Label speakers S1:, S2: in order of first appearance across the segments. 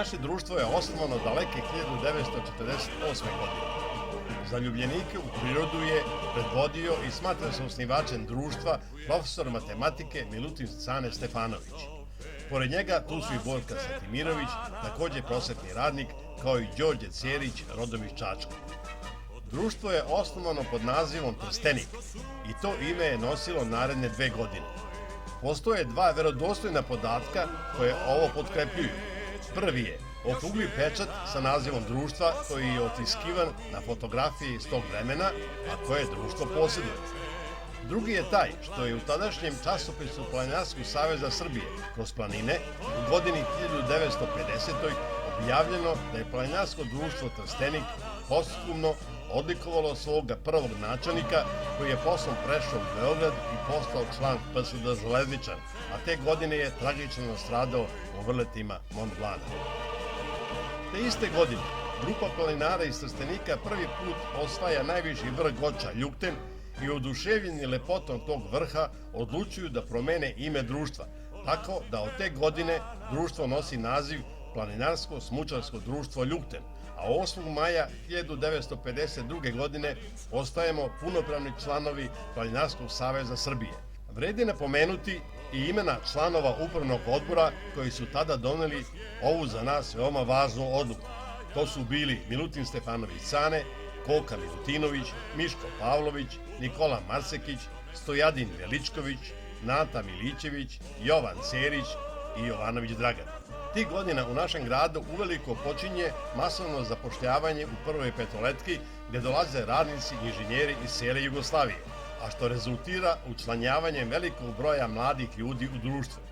S1: Naše društvo je osnovano daleke 1948. godine. Zaljubljenike u prirodu je predvodio i smatra se osnivačem društva profesor matematike Milutin Cane Stefanović. Pored njega tu su i Borka Satimirović, takođe prosvetni radnik, kao i Đorđe Cjerić, rodom iz Čačka. Društvo je osnovano pod nazivom Trstenik i to ime je nosilo naredne 2 godine. Postoje 2 verodostojna podatka koje ovo potkrepljuju. Prvi je okrugli pečat sa nazivom društva koji je otiskivan na fotografiji iz tog vremena, a koje društvo posjeduje. Drugi je taj što je u tadašnjem časopisu Planinarskog saveza Srbije kroz planine u godini 1950. objavljeno da je Planinarsko društvo Trstenik posthumno odlikovalo svoga prvog načelnika koji je poslom prešao u Beograd i postao član PSD Železničar, a te godine je tragično nastradao u vrletima Mont Blana. Te iste godine grupa planinara iz Trstenika prvi put osvaja najviši vrh Goča Ljukten i oduševljeni lepotom tog vrha odlučuju da promene ime društva, tako da od te godine društvo nosi naziv Planinarsko-smučarsko društvo Ljukten, a 8. maja 1952. godine postajemo punopravni članovi Planinarskog saveza Srbije. Vredi napomenuti i imena članova upravnog odbora koji su tada doneli ovu za nas veoma važnu odluku. To su bili Milutin Stefanović Cane, Koka Milutinović, Miško Pavlović, Nikola Marsekić, Stojadin Veličković, Nata Milićević, Jovan Cerić i Jovanović Dragan. Tih godina u našem gradu uveliko počinje masovno zapošljavanje u prvoj petoletki gde dolaze radnici i inženjeri iz cele Jugoslavije, a što rezultira učlanjavanjem velikog broja mladih ljudi u društvo.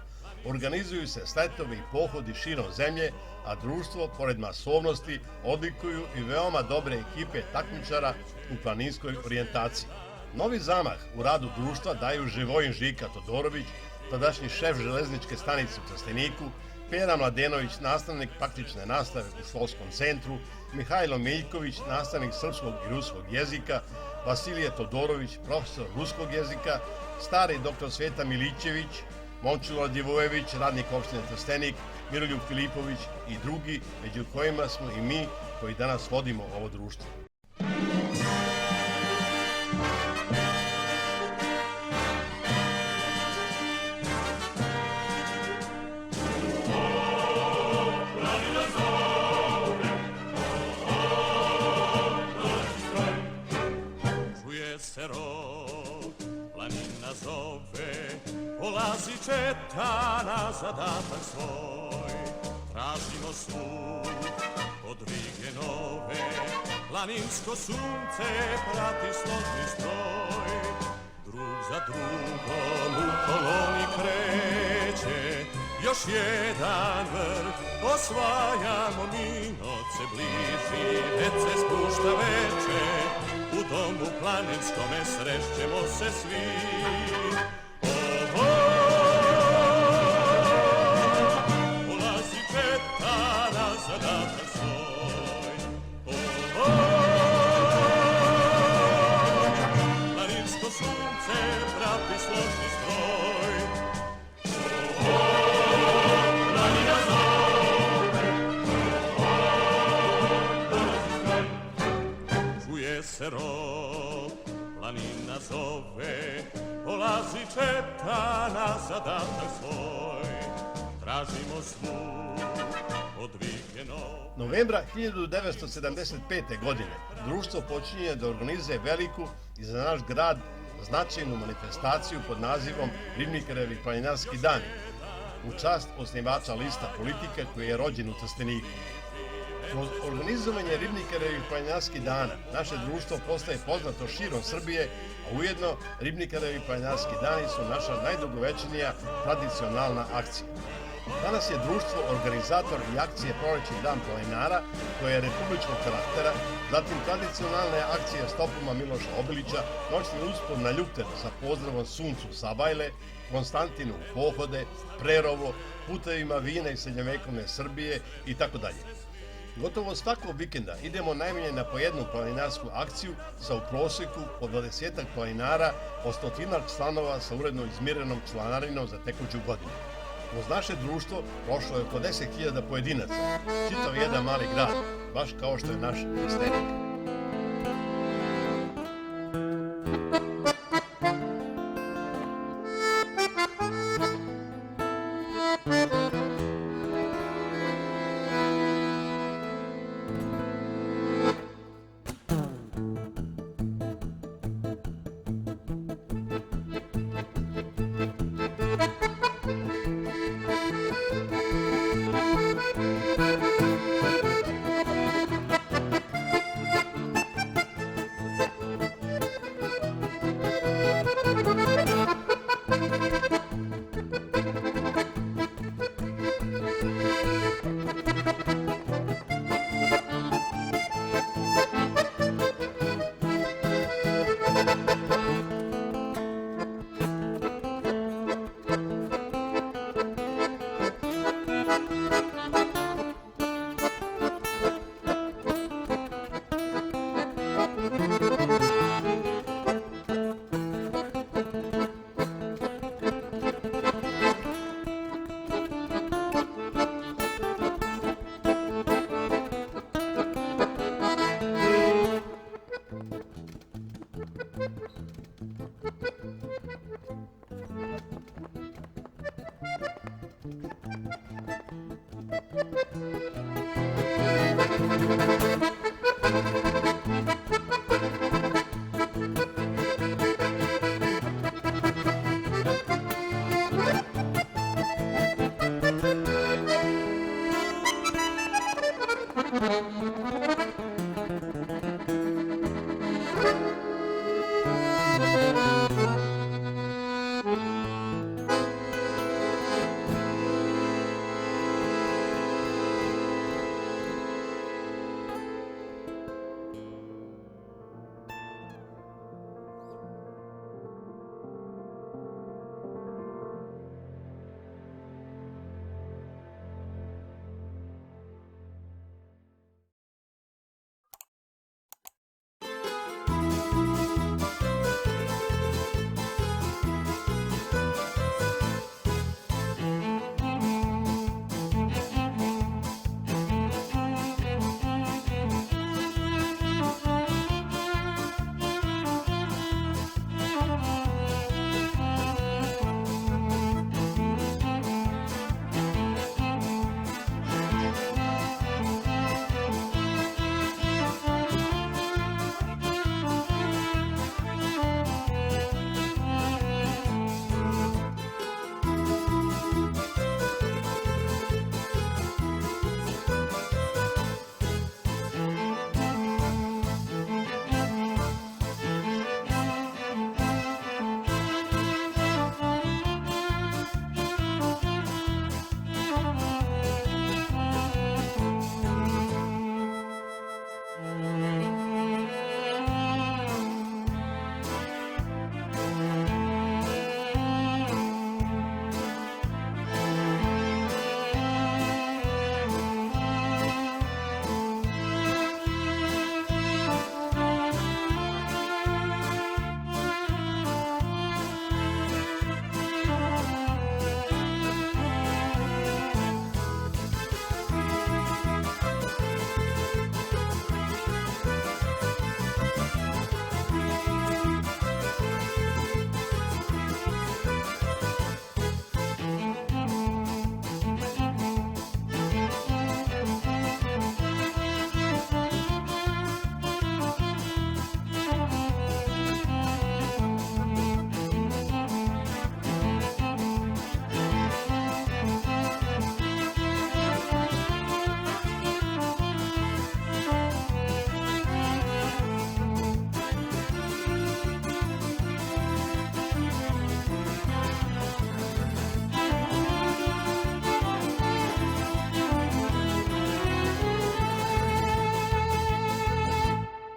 S1: Organizuju se sletovi i pohodi širom zemlje, a društvo, pored masovnosti, odlikuju i veoma dobre ekipe takmičara u planinskoj orijentaciji. Novi zamah u radu društva daju Živojin Žika Todorović, tadašnji šef železničke stanice u Trsteniku, Pera Mladenović, nastavnik praktične nastave u školskom centru, Mihajlo Miljković, nastavnik srpskog i ruskog jezika, Vasilije Todorović, profesor ruskog jezika, stari dr. Sveta Milićević, Momčilo Divojević, radnik opštine Trstenik, Miroljub Filipović i drugi, među kojima smo i mi koji danas vodimo ovo društvo.
S2: Planina zove, polazi četa na zadatak svoj. Tražimo svud od Rige nove, planinsko sunce prati složni stroj. Drug za drugom u koloni kreće, još jedan vrh osvajamo mi. Noć se bliži, već se spušta veče, u domu planinskome srećemo se svi. Polazi četa na zadatak svoj. Planinsko sunce prati složni stroj. Planina zove, čuje se rog, planina zove, polazi četa na zadatak svoj. Tražimo svud od Rige nove.
S1: Novembra 1975. godine društvo počinje da organizuje veliku i za naš grad značajnu manifestaciju pod nazivom Ribnikarevi planinarski dani u čast osnivača lista Politika koji je rođen u Trsteniku. Kroz organizovanje Ribnikarevih planinarskih dana naše društvo postaje poznato širom Srbije, a ujedno Ribnikarevi planinarski dani su naša najdugovečnija tradicionalna akcija. Danas je društvo organizator i akcije Prolećni dan planinara, koje je republičkog karaktera, zatim tradicionalne akcije stopama Miloša Obilića, noćni uspon na Ljukten sa pozdravom Suncu Sabajle, Konstantinu u pohode, Prerovo, putevima vina iz srednjovekovne Srbije itd. Gotovo svakog vikenda idemo najmanje na po jednu planinarsku akciju sa u proseku po 20 planinara, po 100 članova sa uredno izmirenom članarinom za tekuću godinu. Kroz naše društvo prošlo je oko 10.000 pojedinaca, čitav jedan mali grad, baš kao što je naš Trstenik.